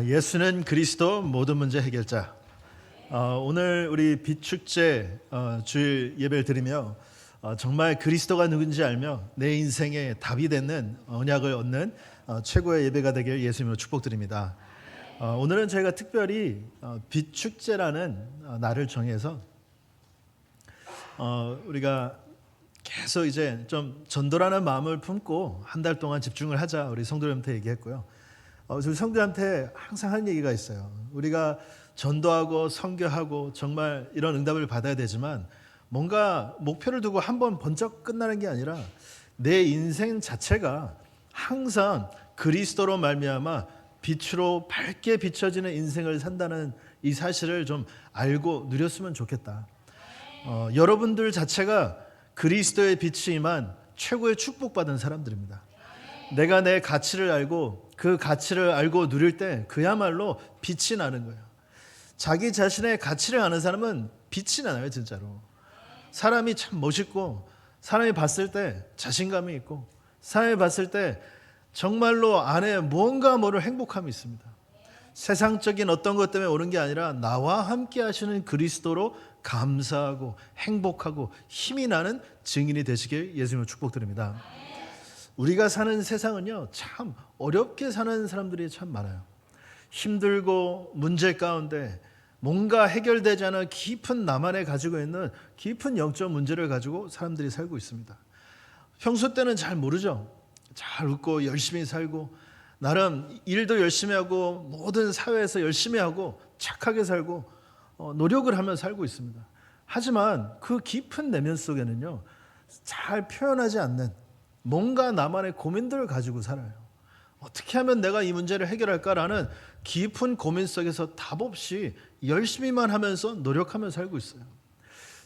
예수는 그리스도 모든 문제 해결자. 오늘 우리 빛축제 주일 예배를 드리며 정말 그리스도가 누군지 알며 내 인생에 답이 되는 언약을 얻는 최고의 예배가 되길 예수님으로 축복드립니다. 오늘은 저희가 특별히 빛축제라는 날을 정해서 우리가 계속 이제 좀 전도라는 마음을 품고 한 달 동안 집중을 하자 우리 성도님한테 얘기했고요. 저희 성도한테 항상 하는 얘기가 있어요. 우리가 전도하고 선교하고 정말 이런 응답을 받아야 되지만 뭔가 목표를 두고 한번 번쩍 끝나는 게 아니라 내 인생 자체가 항상 그리스도로 말미암아 빛으로 밝게 비춰지는 인생을 산다는 이 사실을 좀 알고 누렸으면 좋겠다. 여러분들 자체가 그리스도의 빛이지만 최고의 축복받은 사람들입니다. 내가 내 가치를 알고 그 가치를 알고 누릴 때 그야말로 빛이 나는 거예요. 자기 자신의 가치를 아는 사람은 빛이 나요, 진짜로. 사람이 참 멋있고 사람이 봤을 때 자신감이 있고 사람이 봤을 때 정말로 안에 무언가 모를 행복함이 있습니다. 세상적인 어떤 것 때문에 오는 게 아니라 나와 함께 하시는 그리스도로 감사하고 행복하고 힘이 나는 증인이 되시길 예수님으로 축복드립니다. 우리가 사는 세상은요, 참 어렵게 사는 사람들이 참 많아요. 힘들고 문제 가운데 뭔가 해결되지 않은 깊은 나만에 가지고 있는 깊은 영적 문제를 가지고 사람들이 살고 있습니다. 평소 때는 잘 모르죠. 잘 웃고 열심히 살고 나름 일도 열심히 하고 모든 사회에서 열심히 하고 착하게 살고 노력을 하며 살고 있습니다. 하지만 그 깊은 내면 속에는요, 잘 표현하지 않는 뭔가 나만의 고민들을 가지고 살아요. 어떻게 하면 내가 이 문제를 해결할까라는 깊은 고민 속에서 답 없이 열심히만 하면서 노력하며 살고 있어요.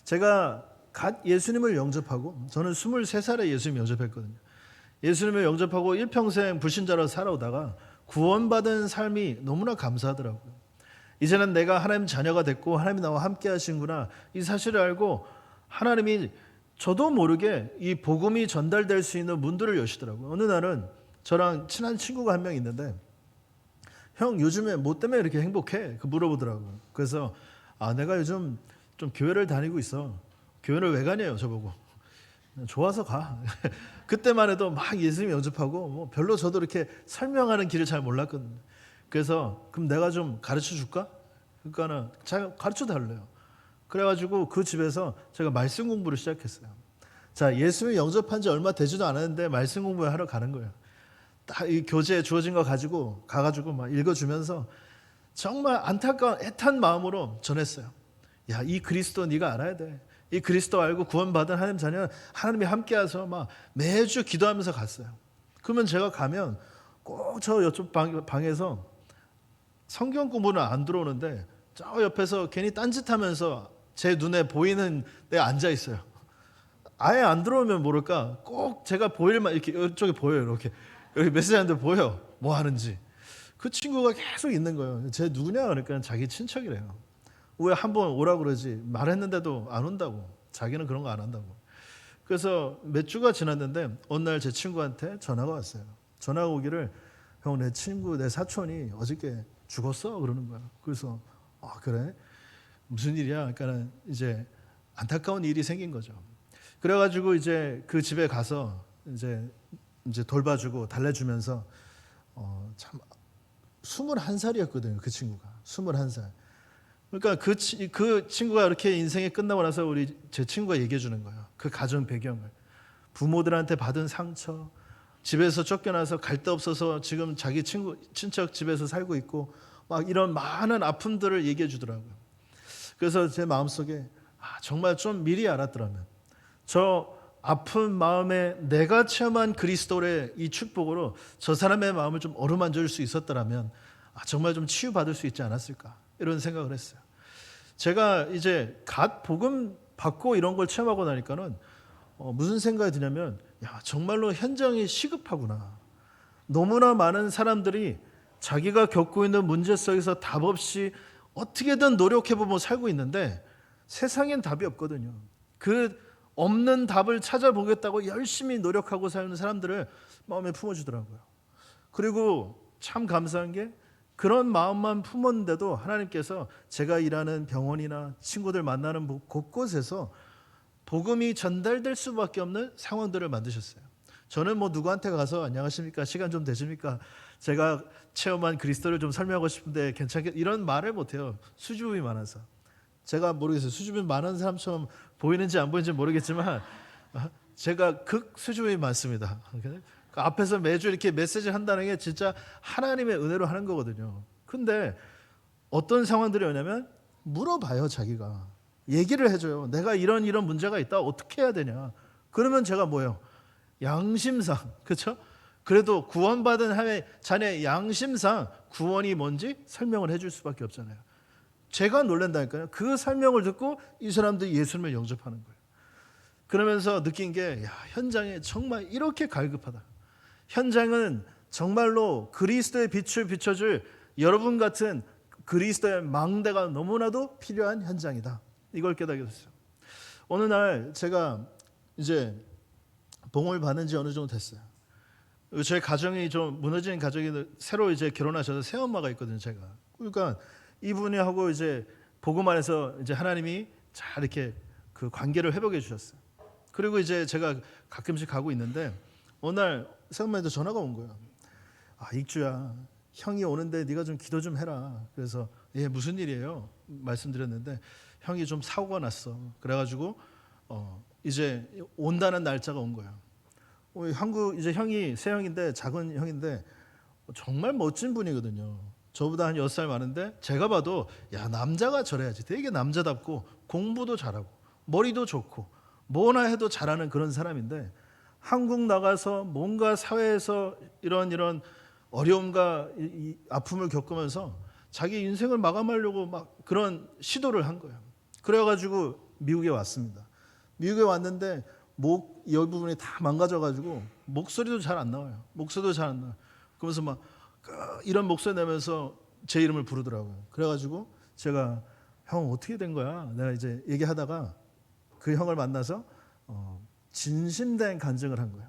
제가 갓 예수님을 영접하고 저는 23살에 예수님 영접했거든요. 예수님을 영접하고 일평생 불신자로 살아오다가 구원받은 삶이 너무나 감사하더라고요. 이제는 내가 하나님 자녀가 됐고 하나님이 나와 함께 하시는구나 이 사실을 알고 하나님이 저도 모르게 이 복음이 전달될 수 있는 문들을 여시더라고요. 어느 날은 저랑 친한 친구가 한 명 있는데 형 요즘에 뭐 때문에 이렇게 행복해? 물어보더라고요. 그래서 내가 요즘 좀 교회를 다니고 있어. 교회를 왜 가냐요 저보고. 좋아서 가. 그때만 해도 막 예수님 영접하고 뭐 별로 저도 이렇게 설명하는 길을 잘 몰랐거든요. 그래서 그럼 내가 좀 가르쳐 줄까? 그러니까는 제가 가르쳐 달래요. 그래가지고 그 집에서 제가 말씀 공부를 시작했어요. 자, 예수님 영접한 지 얼마 되지도 않았는데 말씀 공부를 하러 가는 거예요. 딱 이 교재에 주어진 거 가가지고 막 읽어주면서 정말 안타까운 애탄 마음으로 전했어요. 야, 이 그리스도 네가 알아야 돼. 이 그리스도 알고 구원받은 하나님 자녀는 하나님이 함께해서 막 매주 기도하면서 갔어요. 그러면 제가 가면 꼭 저 옆쪽 방에서 성경 공부는 안 들어오는데 저 옆에서 괜히 딴짓하면서 제 눈에 보이는 데 앉아 있어요. 아예 안 들어오면 모를까 꼭 제가 보일만 이렇게 이쪽에 보여요. 이렇게 여기 메시지하는데 보여 뭐 하는지. 그 친구가 계속 있는 거예요. 쟤 누구냐 그러니까 자기 친척이래요. 왜 한번 오라고 그러지 말했는데도 안 온다고. 자기는 그런 거 안 한다고. 그래서 몇 주가 지났는데 어느 날 제 친구한테 전화가 왔어요. 전화가 오기를 형 내 친구 내 사촌이 어저께 죽었어 그러는 거야. 그래서 그래? 무슨 일이야? 그러니까 이제 안타까운 일이 생긴 거죠. 그래가지고 이제 그 집에 가서 이제 돌봐주고 달래주면서 참 21살이었거든요. 그 친구가 21살. 그러니까 그 친구가 이렇게 인생이 끝나고 나서 제 친구가 얘기해 주는 거예요. 그 가정 배경을 부모들한테 받은 상처, 집에서 쫓겨나서 갈 데 없어서 지금 자기 친척 집에서 살고 있고 막 이런 많은 아픔들을 얘기해 주더라고요. 그래서 제 마음속에 정말 좀 미리 알았더라면 저 아픈 마음에 내가 체험한 그리스도의 이 축복으로 저 사람의 마음을 좀 어루만져 줄 수 있었더라면 정말 좀 치유받을 수 있지 않았을까 이런 생각을 했어요. 제가 이제 갓 복음 받고 이런 걸 체험하고 나니까는 무슨 생각이 드냐면 정말로 현장이 시급하구나. 너무나 많은 사람들이 자기가 겪고 있는 문제 속에서 답 없이 어떻게든 노력해보면 살고 있는데 세상엔 답이 없거든요. 그 없는 답을 찾아보겠다고 열심히 노력하고 사는 사람들을 마음에 품어주더라고요. 그리고 참 감사한 게 그런 마음만 품었는데도 하나님께서 제가 일하는 병원이나 친구들 만나는 곳곳에서 복음이 전달될 수밖에 없는 상황들을 만드셨어요. 저는 뭐 누구한테 가서 안녕하십니까, 시간 좀 되십니까, 제가 체험한 그리스도를 좀 설명하고 싶은데 괜찮겠, 이런 말을 못해요. 수줍음이 많아서. 제가 모르겠어요. 수줍음이 많은 사람처럼 보이는지 안 보이는지 모르겠지만 제가 극 수줍음이 많습니다. 그 앞에서 매주 이렇게 메시지를 한다는 게 진짜 하나님의 은혜로 하는 거거든요. 근데 어떤 상황들이 오냐면 물어봐요. 자기가 얘기를 해줘요. 내가 이런 문제가 있다, 어떻게 해야 되냐. 그러면 제가 뭐예요? 양심상, 그렇죠? 그래도 구원받은 하나님의 자녀의 양심상 구원이 뭔지 설명을 해줄 수밖에 없잖아요. 제가 놀란다니까요. 그 설명을 듣고 이 사람들이 예수님을 영접하는 거예요. 그러면서 느낀 게, 야, 현장에 정말 이렇게 갈급하다. 현장은 정말로 그리스도의 빛을 비춰줄 여러분 같은 그리스도의 망대가 너무나도 필요한 현장이다. 이걸 깨닫게 됐어요. 어느 날 제가 이제 봉을 받은 지 어느 정도 됐어요. 저희 가정이 좀 무너진 가정이, 새로 이제 결혼하셔서 새엄마가 있거든요, 제가. 그러니까 이분이 하고 이제 복음 안에서 이제 하나님이 잘 이렇게 그 관계를 회복해 주셨어요. 그리고 이제 제가 가끔씩 가고 있는데 어느 날 새엄마한테 전화가 온 거예요. 아, 익주야, 형이 오는데 네가 좀 기도 좀 해라. 그래서 예, 무슨 일이에요? 말씀드렸는데 형이 좀 사고가 났어. 그래가지고 이제 온다는 날짜가 온 거예요. 한국 이제 형이 새 형인데, 작은 형인데 정말 멋진 분이거든요. 저보다 한 6살 많은데 제가 봐도 야, 남자가 저래야지. 되게 남자답고 공부도 잘하고 머리도 좋고 뭐나 해도 잘하는 그런 사람인데, 한국 나가서 뭔가 사회에서 이런 어려움과 이 아픔을 겪으면서 자기 인생을 마감하려고 막 그런 시도를 한 거예요. 그래가지고 미국에 왔습니다. 미국에 왔는데 이 부분이 다 망가져가지고 목소리도 잘 안 나와요. 목소리도 잘 안 나와요. 그러면서 막 이런 목소리 내면서 제 이름을 부르더라고요. 그래가지고 제가 형 어떻게 된 거야? 내가 이제 얘기하다가 그 형을 만나서 진심된 간증을 한 거예요.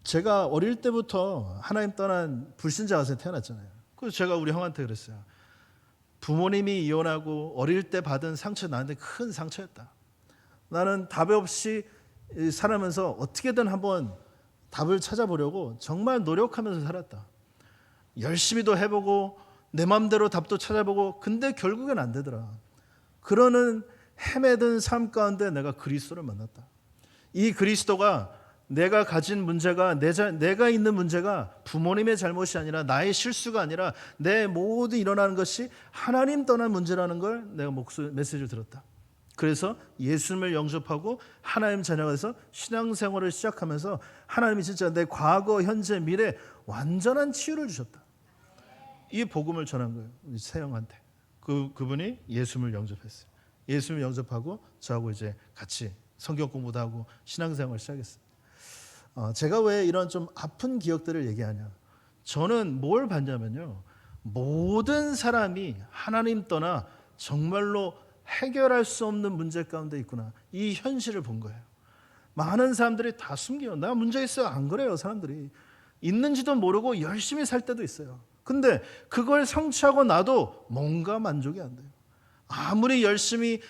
제가 어릴 때부터 하나님 떠난 불신자 가서 태어났잖아요. 그래서 제가 우리 형한테 그랬어요. 부모님이 이혼하고 어릴 때 받은 상처, 나한테 큰 상처였다. 나는 답 없이 살아면서 어떻게든 한번 답을 찾아보려고 정말 노력하면서 살았다. 열심히도 해보고 내 마음대로 답도 찾아보고, 근데 결국엔 안 되더라. 그러는 헤매든 삶 가운데 내가 그리스도를 만났다. 이 그리스도가 내가 가진 문제가, 내가 있는 문제가 부모님의 잘못이 아니라 나의 실수가 아니라 내 모든 일어나는 것이 하나님 떠난 문제라는 걸 내가 메시지를 들었다. 그래서 예수님을 영접하고 하나님 자녀가 돼서 신앙생활을 시작하면서 하나님이 진짜 내 과거, 현재, 미래 완전한 치유를 주셨다. 이 복음을 전한 거예요. 우리 세영한테. 그분이 예수님을 영접했어요. 예수님을 영접하고 저하고 이제 같이 성경 공부도 하고 신앙생활을 시작했어요. 제가 왜 이런 좀 아픈 기억들을 얘기하냐. 저는 뭘 봤냐면요. 모든 사람이 하나님 떠나 정말로 해결할 수 없는 문제 가운데 있구나. 이 현실을 본 거예요. 많은 사람들이 다 숨겨요. 나 문제 있어요. 안 그래요. 사람들이. 있는지도 모르고 열심히 살 때도 있어요. 근데 그걸 성취하고 나도 뭔가 만족이 안 돼요. 아무리 열심히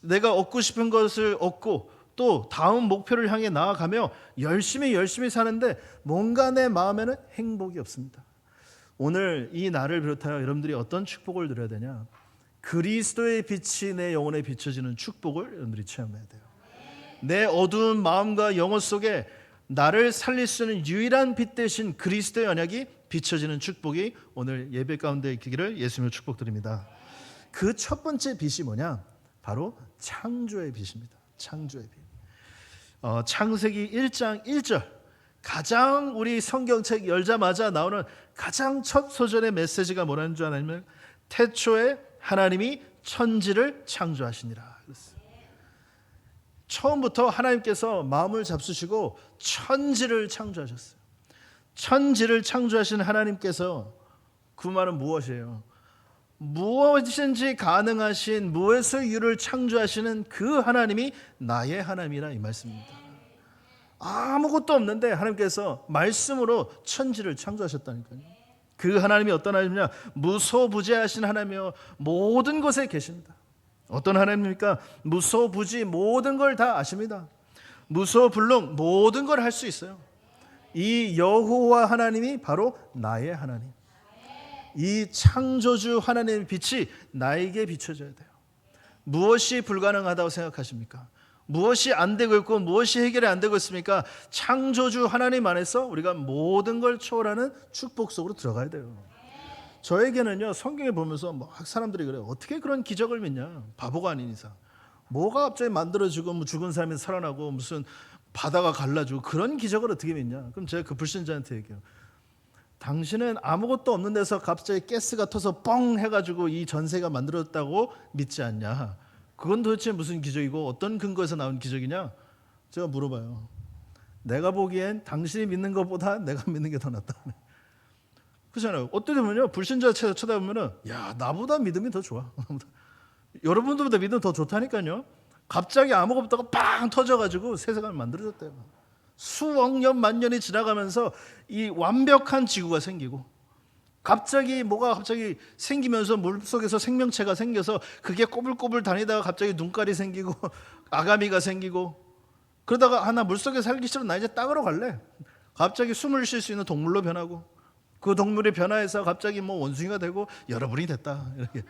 내가 얻고 싶은 것을 얻고 또 다음 목표를 향해 나아가며 열심히 사는데 뭔가 내 마음에는 행복이 없습니다. 오늘 이 날을 비롯하여 여러분들이 어떤 축복을 누려야 되냐? 그리스도의 빛이 내 영혼에 비춰지는 축복을 여러분들이 체험해야 돼요. 내 어두운 마음과 영혼 속에 나를 살릴 수 있는 유일한 빛 대신 그리스도의 언약이 비춰지는 축복이 오늘 예배 가운데 있기를 예수님을 축복드립니다. 그 첫 번째 빛이 뭐냐? 바로 창조의 빛입니다. 창조의 빛. 창세기 1장 1절, 가장 우리 성경책 열자마자 나오는 가장 첫 소절의 메시지가 뭐라는 줄 아냐면 태초에 하나님이 천지를 창조하시니라. 처음부터 하나님께서 마음을 잡수시고 천지를 창조하셨어요. 천지를 창조하신 하나님께서, 그 말은 무엇이에요? 무엇이든지 가능하신 무에서 유를 창조하시는 그 하나님이 나의 하나님이라, 이 말씀입니다. 아무것도 없는데 하나님께서 말씀으로 천지를 창조하셨다니까요. 그 하나님이 어떤 하나님이냐? 무소부재하신 하나님이요 모든 곳에 계십니다. 어떤 하나님입니까? 무소부지 모든 걸 다 아십니다. 무소불능 모든 걸 할 수 있어요. 이 여호와 하나님이 바로 나의 하나님. 이 창조주 하나님의 빛이 나에게 비춰져야 돼요. 무엇이 불가능하다고 생각하십니까? 무엇이 안 되고 있고 무엇이 해결이 안 되고 있습니까? 창조주 하나님 안에서 우리가 모든 걸 초월하는 축복 속으로 들어가야 돼요. 저에게는요, 성경에 보면서 막 사람들이 그래요. 어떻게 그런 기적을 믿냐? 바보가 아닌 이상. 뭐가 갑자기 만들어지고 뭐 죽은 사람이 살아나고 무슨 바다가 갈라지고 그런 기적을 어떻게 믿냐? 그럼 제가 그 불신자한테 얘기해요. 당신은 아무것도 없는 데서 갑자기 가스가 터서 뻥 해가지고 이 전세가 만들어졌다고 믿지 않냐? 그건 도대체 무슨 기적이고 어떤 근거에서 나온 기적이냐? 제가 물어봐요. 내가 보기엔 당신이 믿는 것보다 내가 믿는 게 더 낫다. 그렇잖아요. 어떻게 보면요, 불신자 쳐다보면은 야, 나보다 믿음이 더 좋아. 여러분들보다 믿음 더 좋다니까요. 갑자기 아무것도 없다가 빵 터져가지고 세상을 만들어졌대요. 수억 년 만년이 지나가면서 이 완벽한 지구가 생기고 갑자기 뭐가 갑자기 생기면서 물속에서 생명체가 생겨서 그게 꼬불꼬불 다니다가 갑자기 눈깔이 생기고 아가미가 생기고 그러다가 나 물속에 살기 싫어, 나 이제 땅으로 갈래. 갑자기 숨을 쉴 수 있는 동물로 변하고 그 동물이 변화해서 갑자기 뭐 원숭이가 되고 여러분이 됐다. 이렇게.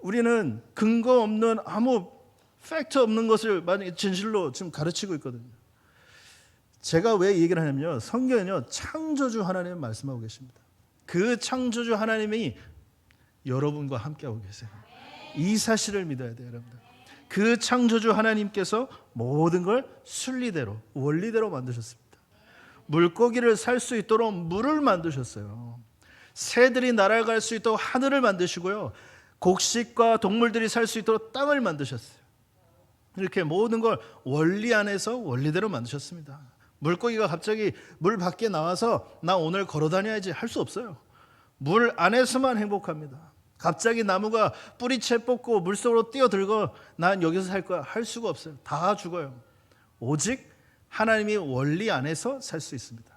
우리는 근거 없는 아무 팩트 없는 것을 만약 진실로 지금 가르치고 있거든요. 제가 왜 이 얘기를 하냐면요, 성경은요 창조주 하나님을 말씀하고 계십니다. 그 창조주 하나님이 여러분과 함께하고 계세요. 이 사실을 믿어야 돼요, 여러분들. 그 창조주 하나님께서 모든 걸 순리대로 원리대로 만드셨습니다. 물고기를 살 수 있도록 물을 만드셨어요. 새들이 날아갈 수 있도록 하늘을 만드시고요, 곡식과 동물들이 살 수 있도록 땅을 만드셨어요. 이렇게 모든 걸 원리 안에서 원리대로 만드셨습니다. 물고기가 갑자기 물 밖에 나와서 나 오늘 걸어 다녀야지 할 수 없어요. 물 안에서만 행복합니다. 갑자기 나무가 뿌리채 뽑고 물속으로 뛰어들고 난 여기서 살 거야 할 수가 없어요. 다 죽어요. 오직 하나님이 원리 안에서 살 수 있습니다.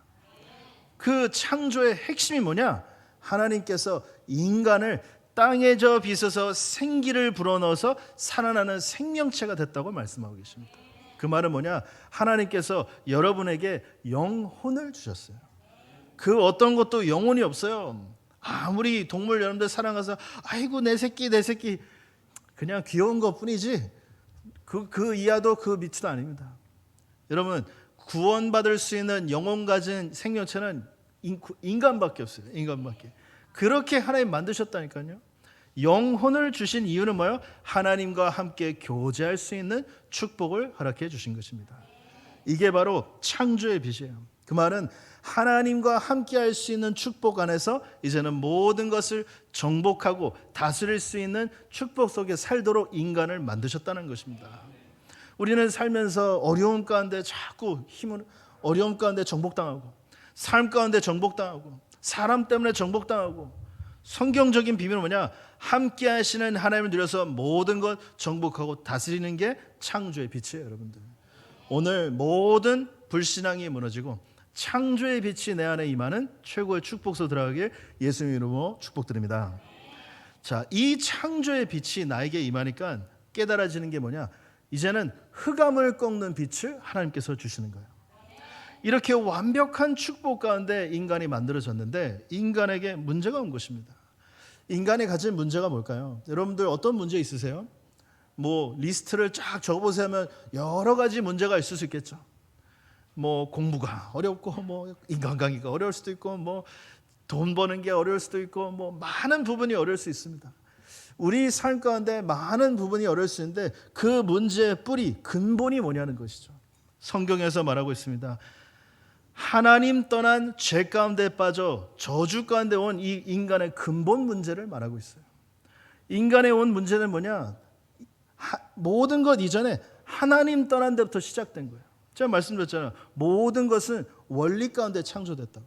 그 창조의 핵심이 뭐냐? 하나님께서 인간을 땅에 저 빚어서 생기를 불어넣어서 살아나는 생명체가 됐다고 말씀하고 계십니다. 그 말은 뭐냐? 하나님께서 여러분에게 영혼을 주셨어요. 그 어떤 것도 영혼이 없어요. 아무리 동물 여러분들 사랑해서 아이고 내 새끼 그냥 귀여운 것뿐이지 그 이하도 그 밑도 아닙니다. 여러분, 구원받을 수 있는 영혼 가진 생명체는 인간밖에 없어요. 인간밖에. 그렇게 하나님 만드셨다니까요. 영혼을 주신 이유는 뭐예요? 하나님과 함께 교제할 수 있는 축복을 허락해 주신 것입니다. 이게 바로 창조의 빛이에요. 그 말은 하나님과 함께 할 수 있는 축복 안에서 이제는 모든 것을 정복하고 다스릴 수 있는 축복 속에 살도록 인간을 만드셨다는 것입니다. 우리는 살면서 어려움 가운데 자꾸 어려움 가운데 정복당하고 삶 가운데 정복당하고 사람 때문에 정복당하고, 성경적인 비밀은 뭐냐? 함께 하시는 하나님을 누려서 모든 것 정복하고 다스리는 게 창조의 빛이에요, 여러분들. 오늘 모든 불신앙이 무너지고 창조의 빛이 내 안에 임하는 최고의 축복소 들어가길 예수님 이름으로 축복드립니다. 자, 이 창조의 빛이 나에게 임하니까 깨달아지는 게 뭐냐? 이제는 흑암을 꺾는 빛을 하나님께서 주시는 거예요. 이렇게 완벽한 축복 가운데 인간이 만들어졌는데 인간에게 문제가 온 것입니다. 인간이 가진 문제가 뭘까요? 여러분들 어떤 문제 있으세요? 뭐 리스트를 쫙 적어보세요 하면 여러 가지 문제가 있을 수 있겠죠. 뭐 공부가 어렵고 뭐 인간관계가 어려울 수도 있고 뭐 돈 버는 게 어려울 수도 있고 뭐 많은 부분이 어려울 수 있습니다. 우리 삶 가운데 많은 부분이 어려울 수 있는데 그 문제의 뿌리, 근본이 뭐냐는 것이죠. 성경에서 말하고 있습니다. 하나님 떠난 죄 가운데 빠져 저주 가운데 온 이 인간의 근본 문제를 말하고 있어요. 인간에 온 문제는 뭐냐? 모든 것 이전에 하나님 떠난 데부터 시작된 거예요. 제가 말씀드렸잖아요. 모든 것은 원리 가운데 창조됐다고.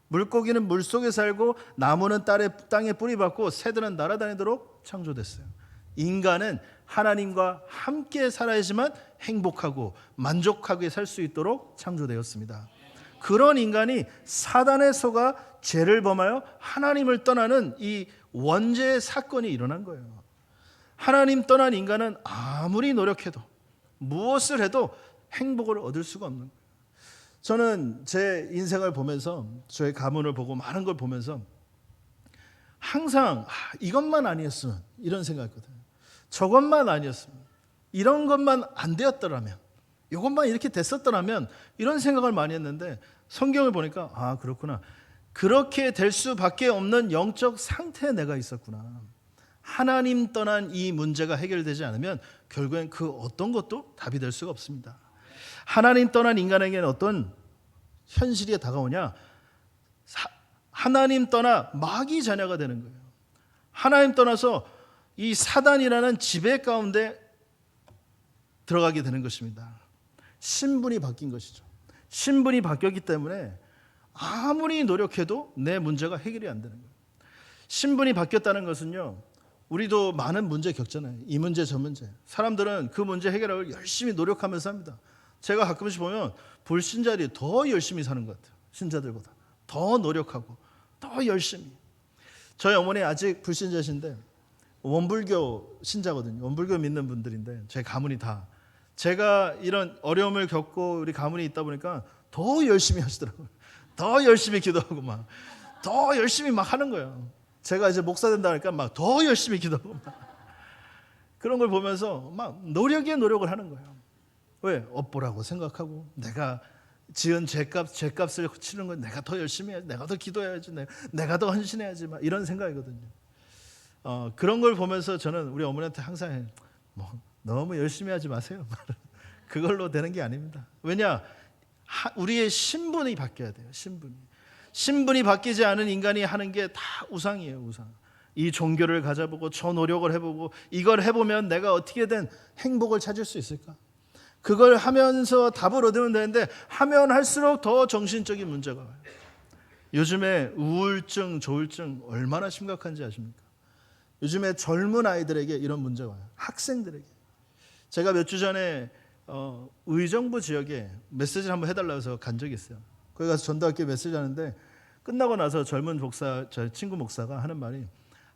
물고기는 물속에 살고 나무는 땅에 뿌리 박고 새들은 날아다니도록 창조됐어요. 인간은 하나님과 함께 살아야지만 행복하고 만족하게 살 수 있도록 창조되었습니다. 그런 인간이 사단에 속아 죄를 범하여 하나님을 떠나는 이 원죄의 사건이 일어난 거예요. 하나님 떠난 인간은 아무리 노력해도 무엇을 해도 행복을 얻을 수가 없는 거예요. 저는 제 인생을 보면서, 저의 가문을 보고 많은 걸 보면서 항상 이것만 아니었으면 이런 생각했거든요. 저것만 아니었으면, 이런 것만 안 되었더라면, 이것만 이렇게 됐었더라면, 이런 생각을 많이 했는데 성경을 보니까 그렇구나, 그렇게 될 수밖에 없는 영적 상태에 내가 있었구나. 하나님 떠난 이 문제가 해결되지 않으면 결국엔 그 어떤 것도 답이 될 수가 없습니다. 하나님 떠난 인간에게는 어떤 현실이 다가오냐? 하나님 떠나 마귀 자녀가 되는 거예요. 하나님 떠나서 이 사단이라는 지배 가운데 들어가게 되는 것입니다. 신분이 바뀐 것이죠. 신분이 바뀌었기 때문에 아무리 노력해도 내 문제가 해결이 안 되는 거예요. 신분이 바뀌었다는 것은요, 우리도 많은 문제 겪잖아요. 이 문제 저 문제. 사람들은 그 문제 해결을 열심히 노력하면서 합니다. 제가 가끔씩 보면 불신자들이 더 열심히 사는 것 같아요. 신자들보다 더 노력하고 더 열심히. 저희 어머니 아직 불신자신데 원불교 신자거든요. 원불교 믿는 분들인데 제 가문이 다, 제가 이런 어려움을 겪고 우리 가문이 있다 보니까 더 열심히 하시더라고요. 더 열심히 기도하고 막 더 열심히 막 하는 거예요. 제가 이제 목사 된다 하니까 막 더 열심히 기도하고 막 그런 걸 보면서 막 노력에 노력을 하는 거예요. 왜? 업보라고 생각하고, 내가 지은 죄값을 치는 건 내가 더 열심히 해야지, 내가 더 기도해야지, 내가 더 헌신해야지, 막 이런 생각이거든요. 그런 걸 보면서 저는 우리 어머니한테 항상 너무 열심히 하지 마세요. 그걸로 되는 게 아닙니다. 왜냐? 우리의 신분이 바뀌어야 돼요. 신분이 바뀌지 않은 인간이 하는 게 다 우상이에요. 우상. 이 종교를 가져보고 저 노력을 해보고 이걸 해보면 내가 어떻게든 행복을 찾을 수 있을까? 그걸 하면서 답을 얻으면 되는데 하면 할수록 더 정신적인 문제가 와요. 요즘에 우울증, 조울증 얼마나 심각한지 아십니까? 요즘에 젊은 아이들에게 이런 문제가 와요. 학생들에게. 제가 몇 주 전에 의정부 지역에 메시지를 한번 해달라고 해서 간 적이 있어요. 거기 가서 전도학교 메시지 하는데 끝나고 나서 젊은 목사, 저 친구 목사가 하는 말이,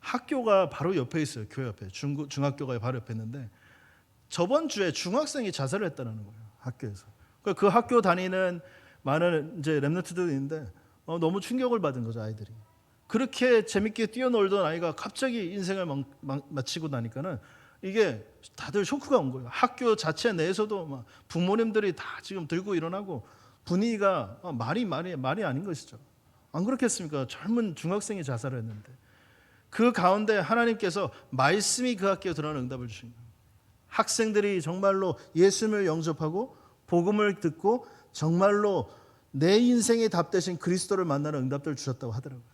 학교가 바로 옆에 있어요. 교회 옆에. 중학교가 바로 옆에 있는데 저번 주에 중학생이 자살을 했다는 거예요. 학교에서. 그 학교 다니는 많은 이제 렘넌트들이 있는데 너무 충격을 받은 거죠. 아이들이. 그렇게 재밌게 뛰어놀던 아이가 갑자기 인생을 마치고 나니까는 이게 다들 쇼크가 온 거예요. 학교 자체 내에서도 막 부모님들이 다 지금 들고 일어나고 분위기가 말이 아닌 것이죠. 안 그렇겠습니까? 젊은 중학생이 자살을 했는데 그 가운데 하나님께서 말씀이 그 학교에 들어가는 응답을 주신 거예요. 학생들이 정말로 예수님을 영접하고 복음을 듣고 정말로 내 인생의 답 대신 그리스도를 만나는 응답들을 주셨다고 하더라고요.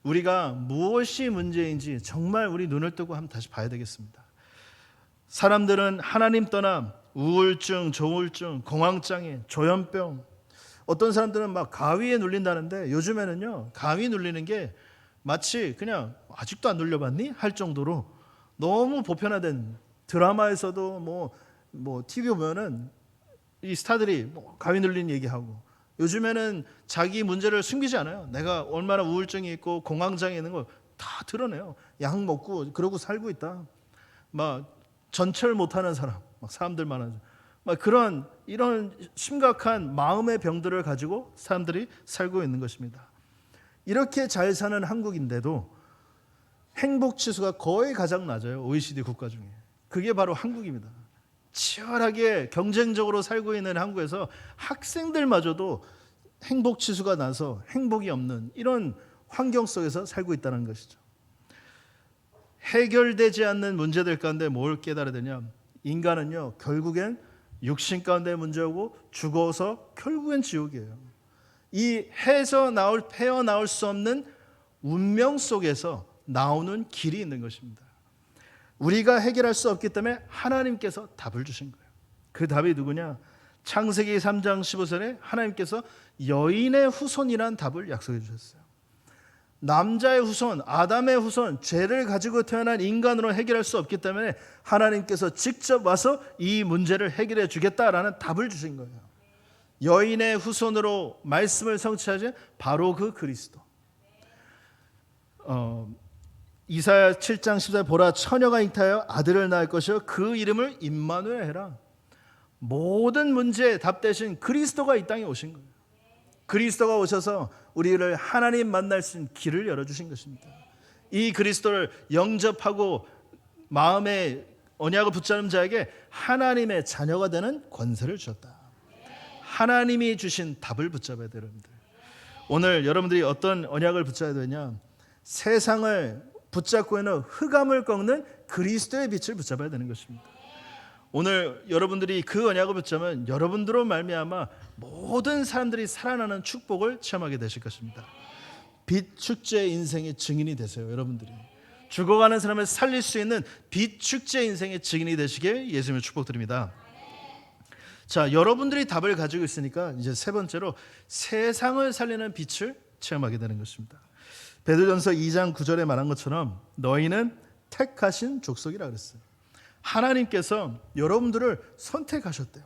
우리가 무엇이 문제인지 정말 우리 눈을 뜨고 한번 다시 봐야 되겠습니다. 사람들은 하나님 떠나 우울증, 조울증, 공황장애, 조현병, 어떤 사람들은 막 가위에 눌린다는데 요즘에는요, 가위 눌리는 게 마치 그냥 아직도 안 눌려봤니? 할 정도로 너무 보편화된, 드라마에서도 뭐 TV 보면은 이 스타들이 가위 눌린 얘기하고, 요즘에는 자기 문제를 숨기지 않아요. 내가 얼마나 우울증이 있고 공황장애 있는 걸 다 드러내요. 약 먹고 그러고 살고 있다. 막 전철 못하는 사람, 막 사람들 많아져. 막 이런 심각한 마음의 병들을 가지고 사람들이 살고 있는 것입니다. 이렇게 잘 사는 한국인데도 행복 지수가 거의 가장 낮아요. OECD 국가 중에. 그게 바로 한국입니다. 치열하게 경쟁적으로 살고 있는 한국에서 학생들마저도 행복 지수가 나서 행복이 없는 이런 환경 속에서 살고 있다는 것이죠. 해결되지 않는 문제들 가운데 뭘 깨달아야 되냐? 인간은요, 결국엔 육신 가운데 문제고 죽어서 결국엔 지옥이에요. 이 헤어나올 수 없는 운명 속에서 나오는 길이 있는 것입니다. 우리가 해결할 수 없기 때문에 하나님께서 답을 주신 거예요. 그 답이 누구냐? 창세기 3장 15절에 하나님께서 여인의 후손이라는 답을 약속해 주셨어요. 남자의 후손, 아담의 후손, 죄를 가지고 태어난 인간으로 해결할 수 없기 때문에 하나님께서 직접 와서 이 문제를 해결해 주겠다라는 답을 주신 거예요. 여인의 후손으로 말씀을 성취하지 바로 그 그리스도. 이사야 7장 14절 보라 처녀가 잉태하여 아들을 낳을 것이요 그 이름을 임마누엘 해라. 모든 문제에 답 대신 그리스도가 이 땅에 오신 거예요. 그리스도가 오셔서 우리를 하나님 만날 수 있는 길을 열어주신 것입니다. 이 그리스도를 영접하고 마음에 언약을 붙잡는 자에게 하나님의 자녀가 되는 권세를 주셨다. 하나님이 주신 답을 붙잡아야 돼요. 여러분들. 오늘 여러분들이 어떤 언약을 붙잡아야 되냐, 세상을 붙잡고 있는 흑암을 꺾는 그리스도의 빛을 붙잡아야 되는 것입니다. 오늘 여러분들이 그 언약을 붙잡으면 여러분들로 말미암아 모든 사람들이 살아나는 축복을 체험하게 되실 것입니다. 빛 축제 인생의 증인이 되세요. 여러분들이 죽어가는 사람을 살릴 수 있는 빛 축제 인생의 증인이 되시게 예수님을 축복드립니다. 자, 여러분들이 답을 가지고 있으니까 이제 세 번째로 세상을 살리는 빛을 체험하게 되는 것입니다. 베드로전서 2장 9절에 말한 것처럼 너희는 택하신 족속이라 그랬어요. 하나님께서 여러분들을 선택하셨대요.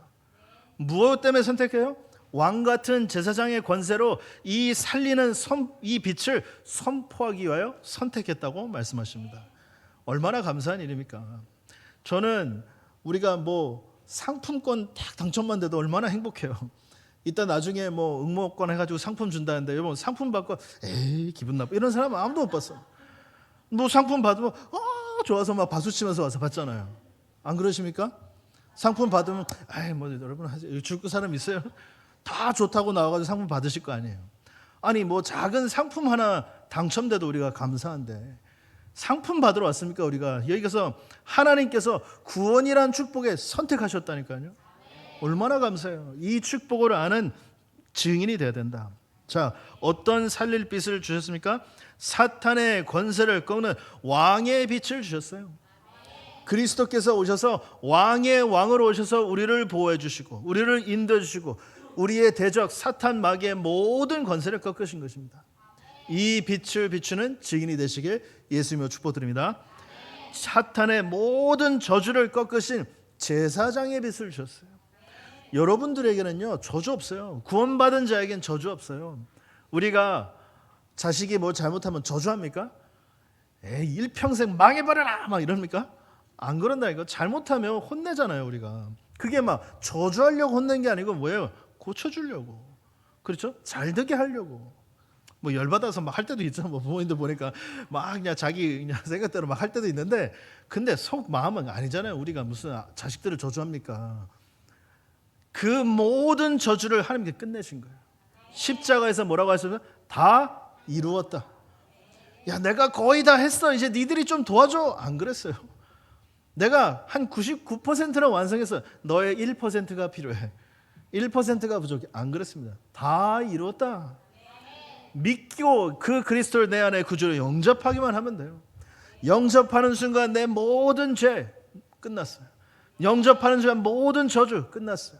무엇 때문에 선택해요? 왕 같은 제사장의 권세로 이 살리는 이 빛을 선포하기 위하여 선택했다고 말씀하십니다. 얼마나 감사한 일입니까? 저는 우리가 뭐 상품권 딱 당첨만 돼도 얼마나 행복해요. 이따 나중에 뭐 응모권 해가지고 상품 준다는데 여러분 상품 받고 에이 기분 나빠 이런 사람 아무도 못 봤어. 뭐 상품 받으면 좋아서 막 박수치면서 와서 받잖아요. 안 그러십니까? 상품 받으면 아이 뭐 여러분 줄 사람 있어요? 다 좋다고 나와가지고 상품 받으실 거 아니에요. 아니 뭐 작은 상품 하나 당첨돼도 우리가 감사한데 상품 받으러 왔습니까? 우리가 여기서 하나님께서 구원이란 축복에 선택하셨다니까요. 얼마나 감사해요. 이 축복을 아는 증인이 돼야 된다. 자, 어떤 살릴 빛을 주셨습니까? 사탄의 권세를 꺾는 왕의 빛을 주셨어요. 그리스도께서 오셔서 왕의 왕으로 오셔서 우리를 보호해 주시고 우리를 인도해 주시고 우리의 대적 사탄 마귀의 모든 권세를 꺾으신 것입니다. 이 빛을 비추는 증인이 되시길 예수님으로 축복드립니다. 사탄의 모든 저주를 꺾으신 제사장의 빛을 주셨어요. 여러분들에게는요 저주 없어요. 구원받은 자에겐 저주 없어요. 우리가 자식이 뭐 잘못하면 저주합니까? 에이 일평생 망해버려라 막 이럽니까? 안 그런다니까. 잘못하면 혼내잖아요. 우리가 그게 막 저주하려고 혼낸 게 아니고 뭐예요? 고쳐주려고. 그렇죠? 잘 되게 하려고. 뭐 열받아서 막 할 때도 있죠. 뭐 부모님들 보니까 막 그냥 자기 그냥 생각대로 막 할 때도 있는데 근데 속 마음은 아니잖아요. 우리가 무슨 자식들을 저주합니까? 그 모든 저주를 하나님께 끝내신 거예요. 십자가에서 뭐라고 하셨어요? 다 이루었다. 야 내가 거의 다 했어. 이제 니들이 좀 도와줘. 안 그랬어요. 내가 한 99%는 완성했어. 너의 1%가 필요해. 1%가 부족해. 안 그랬습니다. 다 이루었다. 믿고 그 그리스도를 내 안에 구주로 영접하기만 하면 돼요. 영접하는 순간 내 모든 죄 끝났어요. 영접하는 순간 모든 저주 끝났어요.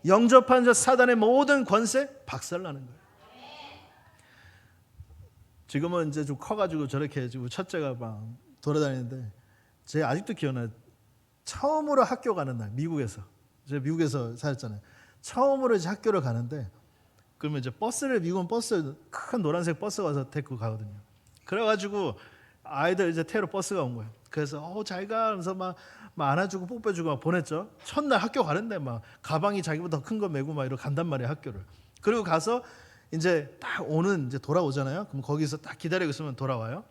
영접하는 자 사단의 모든 권세 박살나는 거예요. 지금은 이제 좀 커가지고 저렇게 지금 첫째가 막 돌아다니는데 제가 아직도 기억나요. 처음으로 학교 가는 날 미국에서 제가 미국에서 살았잖아요. 처음으로 이제 학교를 가는데 그러면 이제 버스를 미국은 버스 큰 노란색 버스가 와서 데리고 가거든요. 그래가지고 아이들 이제 태우러 버스가 온 거예요. 그래서 잘가 하면서 막 안아주고 뽀뽀해주고 막 보냈죠. 첫날 학교 가는데 막 가방이 자기보다 큰 거 메고 막 이러고 간단 말이에요 학교를. 그리고 가서 이제 딱 이제 돌아오잖아요. 그럼 거기서 딱 기다리고 있으면 돌아와요.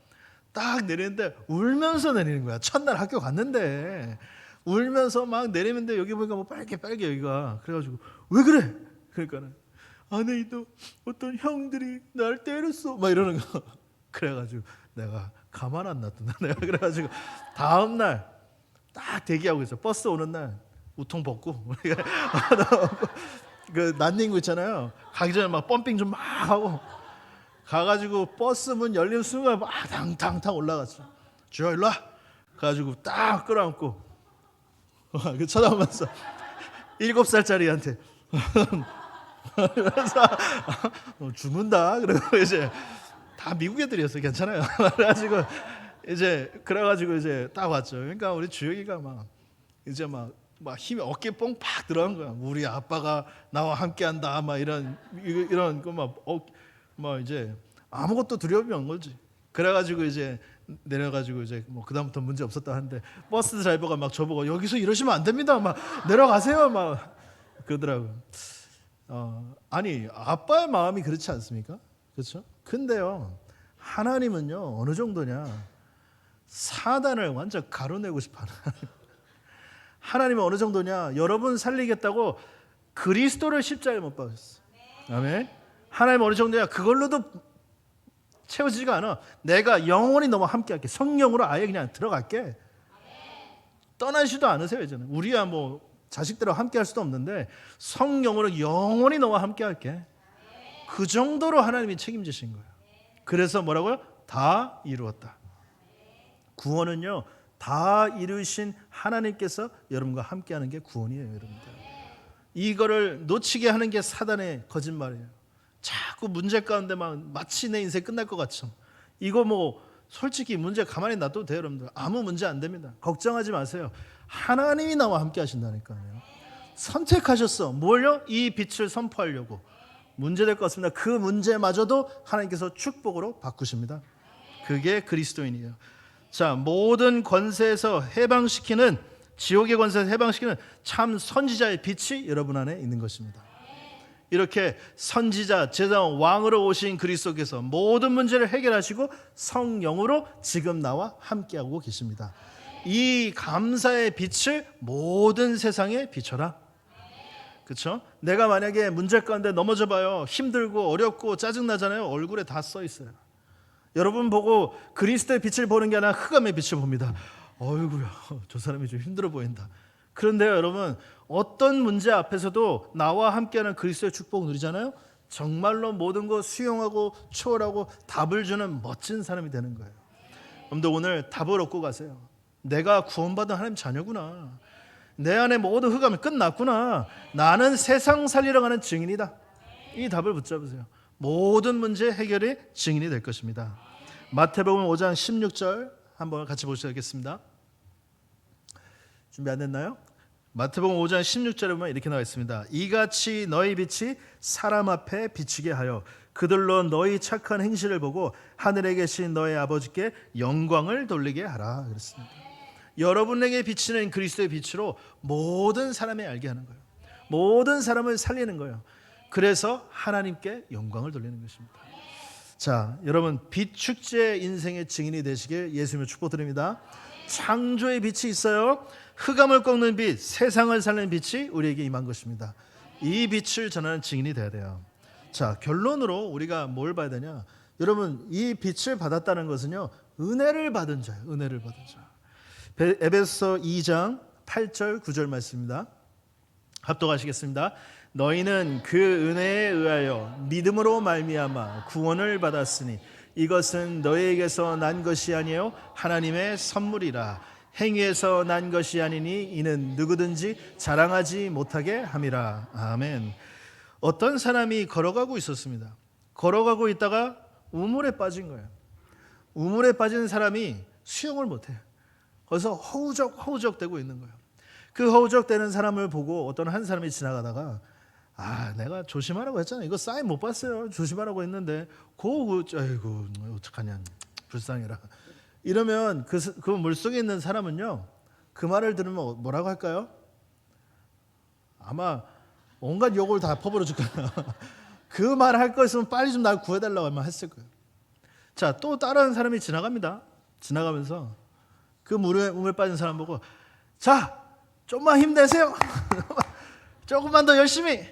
딱 내리는데 울면서 내리는 거야. 첫날 학교 갔는데 울면서 막 내리는데 여기 보니까 뭐 빨개 여기가. 그래가지고 왜 그래? 그러니까는 안에 있던 어떤 형들이 날 때렸어 막 이러는 거. 그래가지고 내가 가만 안 놨던다. 내가 그래가지고 다음 날 딱 대기하고 있어. 버스 오는 날 우통 벗고 그 난닝구 있잖아요. 가기 전에 막 펌핑 좀 막 하고 가가지고 버스 문 열리는 순간 막 탕탕탕 올라갔어. 주여 일로 와. 가가지고 딱 끌어안고 그 쳐다보면서 7살짜리한테 그래서 죽는다. 그리고 이제 다 미국 애들이었어. 괜찮아요. 그래가지고 이제 딱 왔죠. 그러니까 우리 주혁이가 막 이제 막 막 힘이 어깨 뽕 팍 들어간 거야. 우리 아빠가 나와 함께한다. 막 이런 막 이제 아무것도 두려움이 안 걸지. 그래가지고 이제 내려가지고 이제 뭐 그다음부터 문제 없었다 하는데 버스 드라이버가 막 저보고 여기서 이러시면 안 됩니다. 막 내려가세요. 막 그러더라고요. 아니 아빠의 마음이 그렇지 않습니까? 그렇죠? 근데요 하나님은요 어느 정도냐 사단을 완전 가로내고 싶어하는 하나님은 어느 정도냐 여러분 살리겠다고 그리스도를 십자가에 못 박았어. 아멘. 하나님은 어느 정도냐 그걸로도 채워지지가 않아. 내가 영원히 너와 함께할게. 성령으로 아예 그냥 들어갈게. 떠나시도 않으세요 이제는. 우리야 뭐 자식들하고 함께할 수도 없는데 성령으로 영원히 너와 함께할게. 그 정도로 하나님이 책임지신 거예요. 그래서 뭐라고요? 다 이루었다. 구원은요 다 이루신 하나님께서 여러분과 함께하는 게 구원이에요. 여러분들 이거를 놓치게 하는 게 사단의 거짓말이에요. 자꾸 문제 가운데만 마치 내 인생 끝날 것 같죠. 이거 뭐 솔직히 문제 가만히 놔둬도 돼요. 여러분들 아무 문제 안 됩니다. 걱정하지 마세요. 하나님이 나와 함께 하신다니까요. 선택하셨어. 뭘요? 이 빛을 선포하려고. 문제될 것 같습니다. 그 문제마저도 하나님께서 축복으로 바꾸십니다. 그게 그리스도인이에요. 자, 모든 권세에서 해방시키는 지옥의 권세에서 해방시키는 참 선지자의 빛이 여러분 안에 있는 것입니다. 이렇게 선지자, 제사장, 왕으로 오신 그리스도께서 모든 문제를 해결하시고 성령으로 지금 나와 함께하고 계십니다. 이 감사의 빛을 모든 세상에 비춰라. 그렇죠? 내가 만약에 문제 가운데 넘어져 봐요. 힘들고 어렵고 짜증나잖아요. 얼굴에 다 써 있어요. 여러분 보고 그리스도의 빛을 보는 게 아니라 흑암의 빛을 봅니다. 어이구야, 저 사람이 좀 힘들어 보인다. 그런데요, 여러분 어떤 문제 앞에서도 나와 함께하는 그리스도의 축복을 누리잖아요. 정말로 모든 것 수용하고 초월하고 답을 주는 멋진 사람이 되는 거예요. 여러분들 오늘 답을 얻고 가세요. 내가 구원받은 하나님 자녀구나. 내 안에 모든 흑암이 끝났구나. 나는 세상 살리러 가는 증인이다. 이 답을 붙잡으세요. 모든 문제 해결의 증인이 될 것입니다. 마태복음 5장 16절 한번 같이 보시겠습니다. 준비 안 됐나요? 마태복음 5장 16절에 보면 이렇게 나와 있습니다. 이같이 너희 빛이 사람 앞에 비치게 하여 그들로 너희 착한 행실을 보고 하늘에 계신 너희 아버지께 영광을 돌리게 하라 그랬습니다. 여러분에게 비치는 그리스도의 빛으로 모든 사람이 알게 하는 거예요. 모든 사람을 살리는 거예요. 그래서 하나님께 영광을 돌리는 것입니다. 자, 여러분 빛 축제 인생의 증인이 되시길 예수님의 축복드립니다. 창조의 빛이 있어요. 흑암을 꺾는 빛, 세상을 살리는 빛이 우리에게 임한 것입니다. 이 빛을 전하는 증인이 돼야 돼요. 자, 결론으로 우리가 뭘 봐야 되냐? 여러분 이 빛을 받았다는 것은요 은혜를 받은 자예요. 은혜를 받은 자. 에베소서 2장 8절 9절 말씀입니다. 합독하시겠습니다. 너희는 그 은혜에 의하여 믿음으로 말미암아 구원을 받았으니 이것은 너희에게서 난 것이 아니요 하나님의 선물이라. 행위에서 난 것이 아니니 이는 누구든지 자랑하지 못하게 함이라. 아멘. 어떤 사람이 걸어가고 있었습니다. 걸어가고 있다가 우물에 빠진 거예요. 우물에 빠진 사람이 수영을 못해요. 거기서 허우적 대고 있는 거예요. 그 허우적대는 사람을 보고 어떤 한 사람이 지나가다가 내가 조심하라고 했잖아. 이거 사인 못 봤어요. 조심하라고 했는데 아이고 어떡하냐 불쌍해라. 이러면 그 물속에 있는 사람은요 그 말을 들으면 뭐라고 할까요? 아마 온갖 욕을 다 퍼부어 줄 거예요. 그 말 할 거 있으면 빨리 좀 날 구해달라고 하면 했을 거예요. 자, 또 다른 사람이 지나갑니다. 지나가면서 그 물에 빠진 사람 보고 자 좀만 힘내세요. 조금만 더 열심히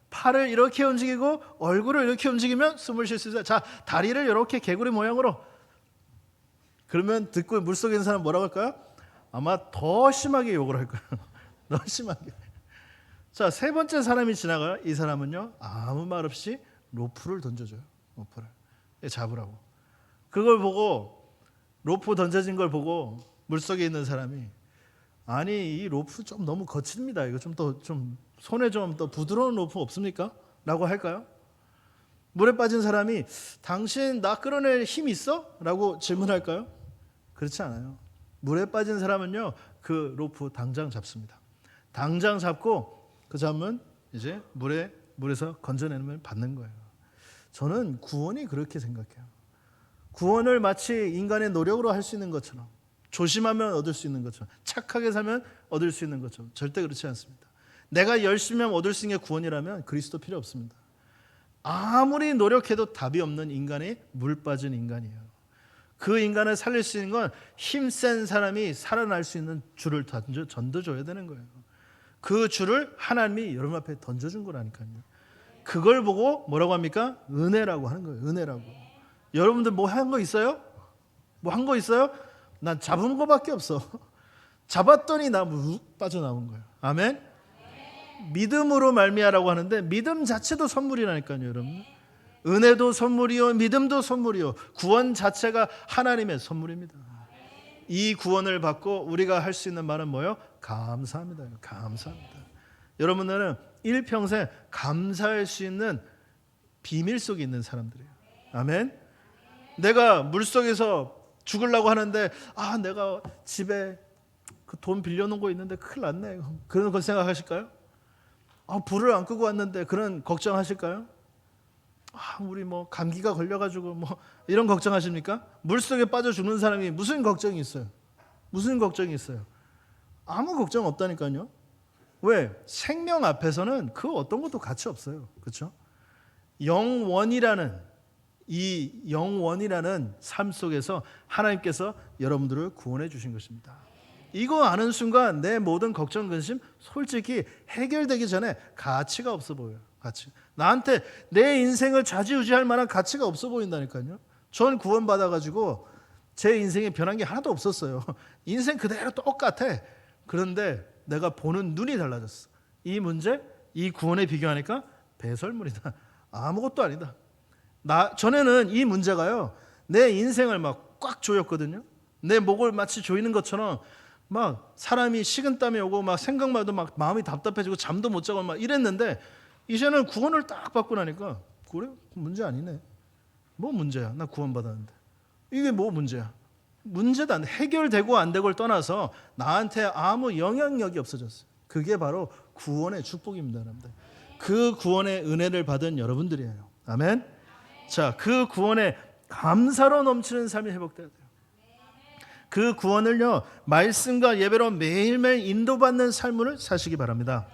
팔을 이렇게 움직이고 얼굴을 이렇게 움직이면 숨을 쉴 수 있어요. 자, 다리를 이렇게 개구리 모양으로. 그러면 듣고 물속에 있는 사람 뭐라고 할까요? 아마 더 심하게 욕을 할 거예요. 더 심하게. 자, 세 번째 사람이 지나가요. 이 사람은요 아무 말 없이 로프를 던져줘요. 로프를 잡으라고. 그걸 보고 로프 던져진 걸 보고 물속에 있는 사람이 아니 이 로프 좀 너무 거칩니다. 이거 좀 손에 좀 더 부드러운 로프 없습니까? 라고 할까요? 물에 빠진 사람이 당신 나 끌어낼 힘 있어? 라고 질문할까요? 그렇지 않아요. 물에 빠진 사람은요 그 로프 당장 잡습니다. 당장 잡고 그 잡으면 이제 물에서 건져내면 받는 거예요. 저는 구원이 그렇게 생각해요. 구원을 마치 인간의 노력으로 할 수 있는 것처럼, 조심하면 얻을 수 있는 것처럼, 착하게 살면 얻을 수 있는 것처럼 절대 그렇지 않습니다. 내가 열심히 하면 얻을 수 있는 게 구원이라면 그리스도 필요 없습니다. 아무리 노력해도 답이 없는 인간이 물 빠진 인간이에요. 그 인간을 살릴 수 있는 건 힘센 사람이 살아날 수 있는 줄을 던져줘야 되는 거예요. 그 줄을 하나님이 여러분 앞에 던져준 거라니까요. 그걸 보고 뭐라고 합니까? 은혜라고 하는 거예요. 은혜라고. 여러분들 뭐 한 거 있어요? 뭐 한 거 있어요? 난 잡은 거밖에 없어. 잡았더니 나 빠져나온 거예요. 아멘? 믿음으로 말미암라고 하는데 믿음 자체도 선물이라니까요, 여러분. 은혜도 선물이요, 믿음도 선물이요. 구원 자체가 하나님의 선물입니다. 이 구원을 받고 우리가 할 수 있는 말은 뭐예요? 감사합니다. 감사합니다. 여러분들은 일평생 감사할 수 있는 비밀 속에 있는 사람들이에요. 아멘. 내가 물속에서 죽으려고 하는데 내가 집에 그 돈 빌려놓은 거 있는데 큰일 났네. 그런 거 생각하실까요? 불을 안 끄고 왔는데 그런 걱정하실까요? 우리 뭐 감기가 걸려가지고 뭐 이런 걱정하십니까? 물속에 빠져 죽는 사람이 무슨 걱정이 있어요? 무슨 걱정이 있어요? 아무 걱정 없다니까요. 왜? 생명 앞에서는 그 어떤 것도 가치 없어요. 그렇죠? 영원이라는 삶 속에서 하나님께서 여러분들을 구원해 주신 것입니다. 이거 아는 순간 내 모든 걱정, 근심 솔직히 해결되기 전에 가치가 없어 보여요. 나한테 내 인생을 좌지우지할 만한 가치가 없어 보인다니까요. 전 구원받아가지고 제 인생에 변한 게 하나도 없었어요. 인생 그대로 똑같아. 그런데 내가 보는 눈이 달라졌어. 이 문제, 이 구원에 비교하니까 배설물이다. 아무것도 아니다. 전에는 이 문제가요, 내 인생을 막 꽉 조였거든요. 내 목을 마치 조이는 것처럼 막 사람이 식은땀이 오고 막 생각만 해도 막 마음이 답답해지고 잠도 못 자고 막 이랬는데 이제는 구원을 딱 받고 나니까 그래? 문제 아니네. 뭐 문제야? 나 구원받았는데. 이게 뭐 문제야? 문제도 안 돼. 해결되고 안 되고를 떠나서 나한테 아무 영향력이 없어졌어요. 그게 바로 구원의 축복입니다, 여러분들. 그 구원의 은혜를 받은 여러분들이에요. 아멘. 자, 그 구원에 감사로 넘치는 삶이 회복돼야 돼요. 그 구원을요, 말씀과 예배로 매일매일 인도받는 삶을 사시기 바랍니다.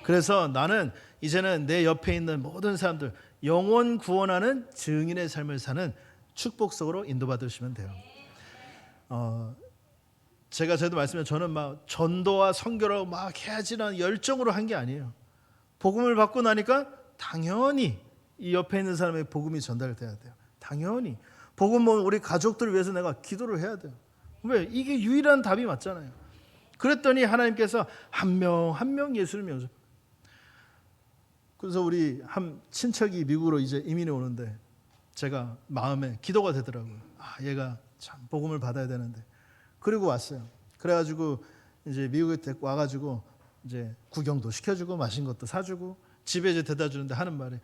그래서 나는 이제는 내 옆에 있는 모든 사람들 영원 구원하는 증인의 삶을 사는 축복속으로 인도받으시면 돼요. 제가 저도 말씀드린 저는 막 전도와 선교로 막 해야지라는 열정으로 한 게 아니에요. 복음을 받고 나니까 당연히 이 옆에 있는 사람의 복음이 전달돼야 돼요. 당연히 복음은 우리 가족들을 위해서 내가 기도를 해야 돼요. 왜? 이게 유일한 답이 맞잖아요. 그랬더니 하나님께서 한 명 한 명 예수를 영접해요. 그래서 우리 한 친척이 미국으로 이제 이민이 오는데 제가 마음에 기도가 되더라고요. 얘가 참 복음을 받아야 되는데. 그리고 왔어요. 그래가지고 이제 미국에 와가지고 이제 구경도 시켜주고 맛있는 것도 사주고 집에 이제 대다 주는데 하는 말이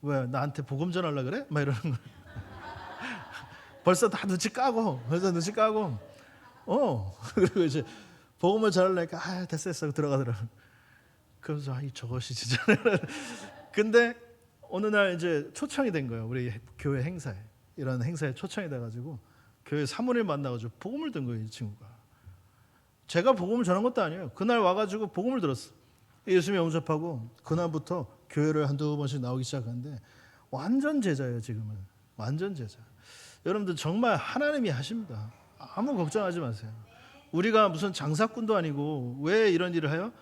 왜 나한테 복음 전하려 그래? 막 이러는 거예요. 벌써 다 눈치 까고 그리고 이제 복음을 전하려니까 됐어 들어가더라고요. 그래서 저것이 진짜. 근데 어느 날 이제 초청이 된 거예요. 우리 교회 행사에. 이런 행사에 초청이 돼가지고 교회 사모님 만나가지고 복음을 든 거예요, 이 친구가. 제가 복음을 전한 것도 아니에요. 그날 와가지고 복음을 들었어. 예수님 영접하고 그날부터 교회를 한두 번씩 나오기 시작하는데 완전 제자예요, 지금은. 완전 제자. 여러분들 정말 하나님이 하십니다. 아무 걱정하지 마세요. 우리가 무슨 장사꾼도 아니고 왜 이런 일을 해요?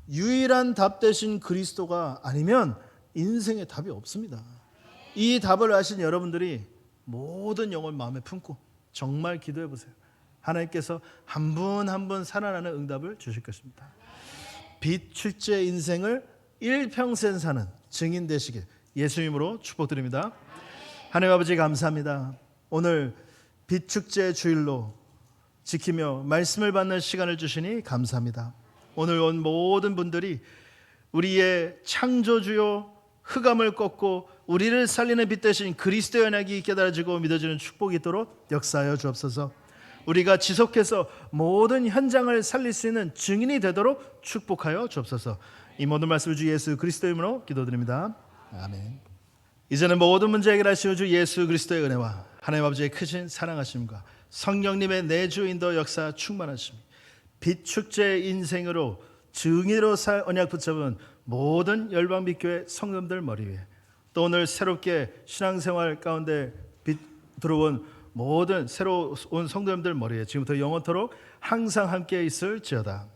유일한 답 대신 그리스도가 아니면 인생에 답이 없습니다. 이 답을 아신 여러분들이 모든 영혼 마음에 품고 정말 기도해 보세요. 하나님께서 한 분 한 분 살아나는 응답을 주실 것입니다. 빛 출제 인생을 일평생 사는 증인 되시길 예수님으로 축복드립니다. 하나님 아버지 감사합니다. 오늘 빛 축제 주일로 지키며 말씀을 받는 시간을 주시니 감사합니다. 오늘 온 모든 분들이 우리의 창조주요 흑암을 꺾고 우리를 살리는 빛 대신 그리스도의 언약이 깨달아지고 믿어지는 축복이 있도록 역사하여 주옵소서. 우리가 지속해서 모든 현장을 살릴 수 있는 증인이 되도록 축복하여 주옵소서. 이 모든 말씀을 주 예수 그리스도의 이름으로 기도드립니다. 아멘. 이제는 모든 문제 해결하시오 주 예수 그리스도의 은혜와 하나님 아버지의 크신 사랑하심과 성령님의 내주 인도 역사 충만하심, 빛축제의 인생으로 증인으로 살 언약 붙잡은 모든 열방빛교회 성도들 머리 위에, 또 오늘 새롭게 신앙생활 가운데 들어온 모든 새로 온 성도님들 머리에 지금부터 영원토록 항상 함께 있을지어다.